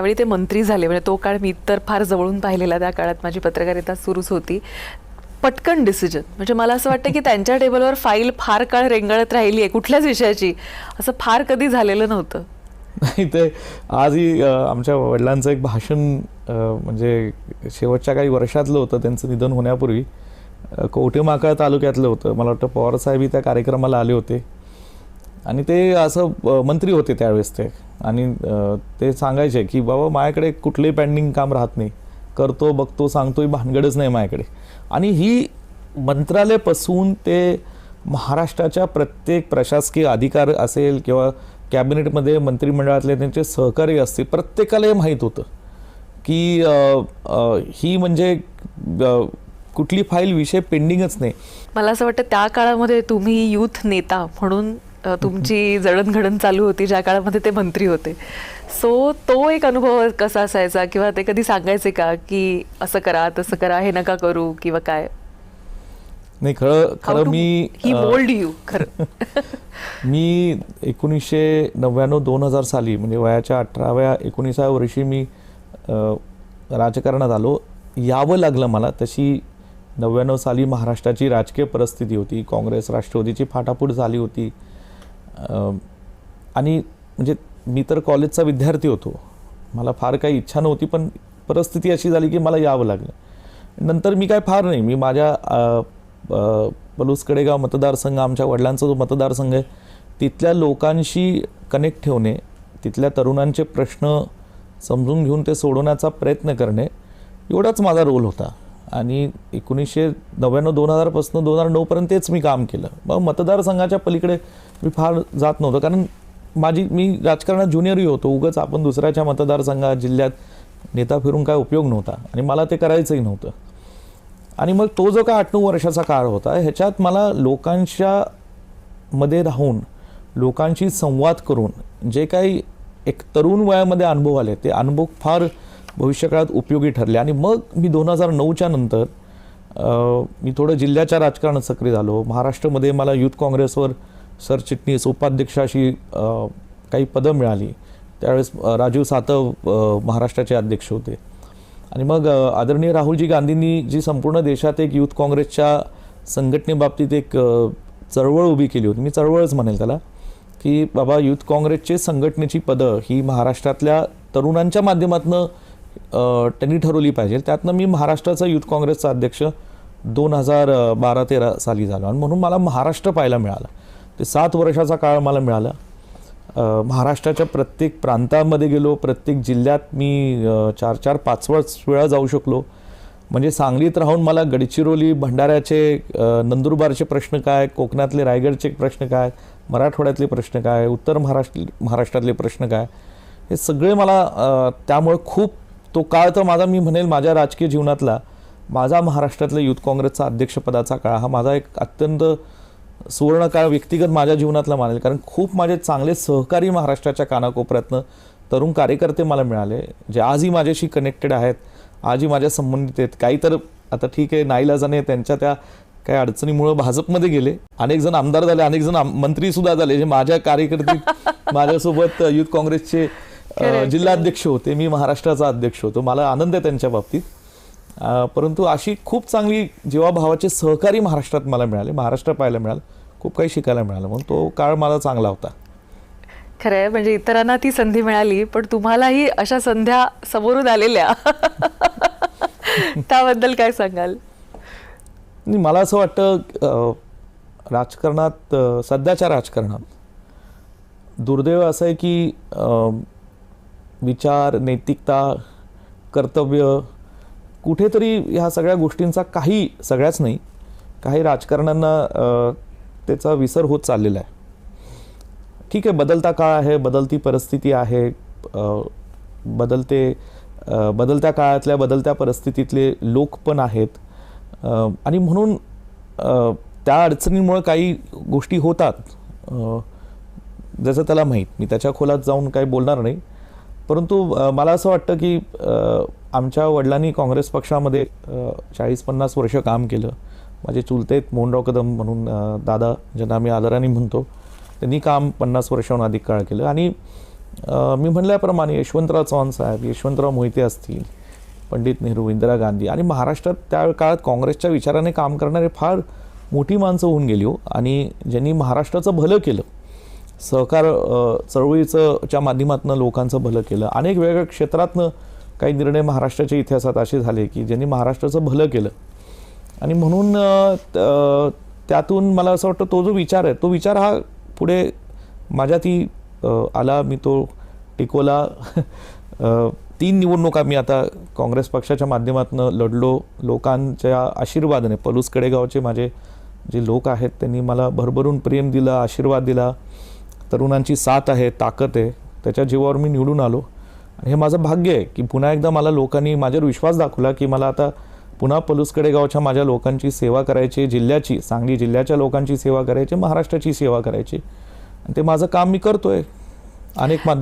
त्यावेळी ते मंत्री झाले, म्हणजे तो काळ मी तर फार जवळून पाहिलेला. त्या काळात माझी पत्रकारिता सुरूच होती. पटकन डिसिजन, म्हणजे मला असं वाटतं की त्यांच्या टेबलवर फाईल फार काळ रेंगाळत राहिली आहे कुठल्याच विषयाची, असं फार कधी झालेलं नव्हतं. नाही, ते आजही आमच्या वडिलांचं एक भाषण म्हणजे शेवटच्या काही वर्षातलं होतं, त्यांचं निधन होण्यापूर्वी. कवठेमहांकाळ तालुक्यातलं होतं. मला वाटतं पवारसाहेबही त्या कार्यक्रमाला आले होते आणि ते असं मंत्री होते त्यावेळेस ते. आणि ते सांगायचे की बाबा माझ्याकडे कुठलंही पेंडिंग काम राहत नाही, करतो बघतो सांगतोय, भानगडच नाही माझ्याकडे. आणि ही मंत्रालयापासून ते महाराष्ट्राच्या प्रत्येक प्रशासकीय अधिकार असेल किंवा कॅबिनेटमध्ये मंत्रिमंडळातले त्यांचे सहकारी असतील, प्रत्येकाला हे माहीत होतं की ही म्हणजे कुठली फाईल विषय पेंडिंगच नाही. मला असं वाटतं त्या काळामध्ये तुम्ही यूथ नेता म्हणून तुमची जडणघडण चालू होती ज्या काळामध्ये ते मंत्री होते. सो तो एक अनुभव कसा असायचा, किंवा ते कधी सांगायचे का की असं करा तसं करा, हे नका करू किंवा काय? नाही, खरं मी ही मोल्ड यू खरं मी 1999-2000 साली म्हणजे वयाच्या 18व्या-19व्या वर्षी मी राजकारणात आलो. यावं लागलं मला. तशी 99 साली महाराष्ट्राची राजकीय परिस्थिती होती, काँग्रेस राष्ट्रवादीची फाटाफूट झाली होती. आणि म्हणजे मी तर कॉलेजचा विद्यार्थी होतो, मला फार काही इच्छा नव्हती, पण परिस्थिती अशी झाली की मला यावं लागलं. नंतर मी काय फार नाही, मी माझ्या पलूस कडेगाव मतदारसंघ, आमच्या वडिलांचा जो मतदारसंघ आहे, तिथल्या लोकांशी कनेक्ट ठेवणे, तिथल्या तरुणांचे प्रश्न समजून घेऊन ते सोडवण्याचा प्रयत्न करणे, एवढाच माझा रोल होता. आणि 1999-2000 पासून 2009पर्यंत तेच मी काम केलं. मग मतदारसंघाच्या पलीकडे मी फार जात नव्हतं, कारण मी राजकारणात ज्युनियरही होतो. उगाच आपण दुसऱ्याच्या मतदारसंघात जिल्ह्यात नेता फिरून काय उपयोग नव्हता आणि मला ते करायचंही नव्हतं. आणि मग तो जो काय 8-9 वर्षाचा काळ होता, ह्याच्यात मला लोकांच्या मध्ये राहून, लोकांशी संवाद करून जे काही एक तरुण वयामध्ये अनुभव आले, ते अनुभव फार भविष्यकाळात उपयोगी ठरले. आणि मग मी 2009च्या नंतर मी थोडं जिल्ह्याच्या राजकारणात सक्रिय झालो. महाराष्ट्रामध्ये मला युथ काँग्रेसवर सरचिटणीस, उपाध्यक्ष अशी काही पदं मिळाली. त्यावेळेस राजीव सातव महाराष्ट्राचे अध्यक्ष होते. आणि मग आदरणीय राहुलजी गांधींनी जी संपूर्ण देशात एक युथ काँग्रेसच्या संघटनेबाबतीत एक चळवळ उभी केली होती, मी चळवळच म्हणेल त्याला, की बाबा युथ काँग्रेसचे संघटनेची पदं ही महाराष्ट्रातल्या तरुणांच्या माध्यमातून त्यांनी ठरवली पाहिजे. त्यातनं मी महाराष्ट्राचा युथ काँग्रेसचा अध्यक्ष 2012-13 साली झालो. आणि म्हणून मला महाराष्ट्र पाहायला मिळाला. ते 7 वर्षाचा काळ मला मिळाला. महाराष्ट्राच्या प्रत्येक प्रांतामध्ये गेलो, प्रत्येक जिल्ह्यात मी 4-4, 5 वेळा जाऊ शकलो. म्हणजे सांगलीत राहून मला गडचिरोली, भंडाऱ्याचे, नंदुरबारचे प्रश्न काय, कोकणातले रायगडचे प्रश्न काय, मराठवाड्यातले प्रश्न काय, उत्तर महाराष्ट्रातले प्रश्न काय, हे सगळे मला त्यामुळे खूप तो काळ तर माझा, मी म्हणेल माझ्या राजकीय जीवनातला, माझा महाराष्ट्रातल्या युथ काँग्रेसचा अध्यक्षपदाचा काळ हा माझा एक अत्यंत सुवर्ण काळ व्यक्तिगत माझ्या जीवनातला मानेल. कारण खूप माझे चांगले सहकारी महाराष्ट्राच्या कानाकोपऱ्यातनं तरुण कार्यकर्ते मला मिळाले, जे आजही माझ्याशी कनेक्टेड आहेत, आजही माझ्या संबंधित आहेत. काही तर आता ठीक आहे, नाईलाजाने त्यांच्या त्या काही अडचणीमुळे भाजपमध्ये गेले, अनेक जण आमदार झाले, अनेक जण मंत्रीसुद्धा झाले, जे माझ्या कार्यकर्ते माझ्यासोबत युथ काँग्रेसचे जिल्हाध्यक्ष होते, मी महाराष्ट्राचा अध्यक्ष होतो. मला आनंद आहे त्यांच्या बाबतीत. परंतु अशी खूप चांगली जीवाभावाचे सहकारी महाराष्ट्रात मला मिळाले, महाराष्ट्र पाहायला मिळालं, खूप काही शिकायला मिळालं. म्हणून तो काळ मला चांगला होता. खरं आहे, म्हणजे इतरांना ती संधी मिळाली, पण तुम्हालाही अशा संध्या समोरून आलेल्या त्याबद्दल काय सांगाल? मला असं वाटतं राजकारणात, सध्याच्या राजकारणात दुर्दैव असं आहे की विचार, नैतिकता, कर्तव्य, कुठेतरी ह्या सगळ्या गोष्टींचा काही, सगळ्याच नाही, काही राजकारण्यांना त्याचा विसर होत चाललेला आहे. ठीक आहे, बदलता काळ आहे, बदलती परिस्थिती आहे, बदलत्या काळातल्या बदलत्या परिस्थितीतले लोक पण आहेत. आणि म्हणून त्या अडचणींमुळे काही गोष्टी होतात, जसं त्याला माहीत, मी त्याच्या खोलात जाऊन काही बोलणार नाही. परंतु मला असं वाटतं की आमच्या वडिलांनी काँग्रेस पक्षामध्ये 40-50 वर्ष काम केलं. माझे चुलतेत मोहनराव कदम म्हणून दादा, ज्यांना आम्ही आदराने म्हणतो, त्यांनी काम 50 वर्षाहून अधिक काळ केलं. आणि मी म्हणल्याप्रमाणे यशवंतराव चव्हाण साहेब, यशवंतराव मोहिते असतील, पंडित नेहरू, इंदिरा गांधी आणि महाराष्ट्रात त्या काळात काँग्रेसच्या विचाराने काम करणारे फार मोठी माणसं होऊन गेली हो. आणि ज्यांनी महाराष्ट्राचं भलं केलं, सहकार चळवळीच्या माध्यमातून लोकांचं भलं केलं. अनेक वेगवेगळ्या क्षेत्रातनं काही निर्णय महाराष्ट्राच्या इतिहासात असे झाले की ज्यांनी महाराष्ट्राचं भलं केलं. आणि म्हणून त्यातून मला असं वाटतं तो जो विचार आहे, तो विचार हा पुढे माझ्यात आला. मी तो टिकवला. 3 निवडणुका मी आता काँग्रेस पक्षाच्या माध्यमातून लढलो. लोकांच्या आशीर्वादाने, पलूस कडेगावचे माझे जे लोक आहेत त्यांनी मला भरभरून प्रेम दिलं, आशीर्वाद दिला. तरुणांची साथ आहे, ताकद आहे, त्याच्या जीवावर मी निवडून आलो. आणि हे माझं भाग्य आहे की पुन्हा एकदा मला लोकांनी माझ्यावर विश्वास दाखवला की मला आता पुन्हा पलूस कडेगावच्या माझ्या लोकांची सेवा करायची, जिल्ह्याची, सांगली जिल्ह्याच्या लोकांची सेवा करायची, महाराष्ट्राची सेवा करायची. आणि ते माझं काम मी करतोय अनेक माध्यम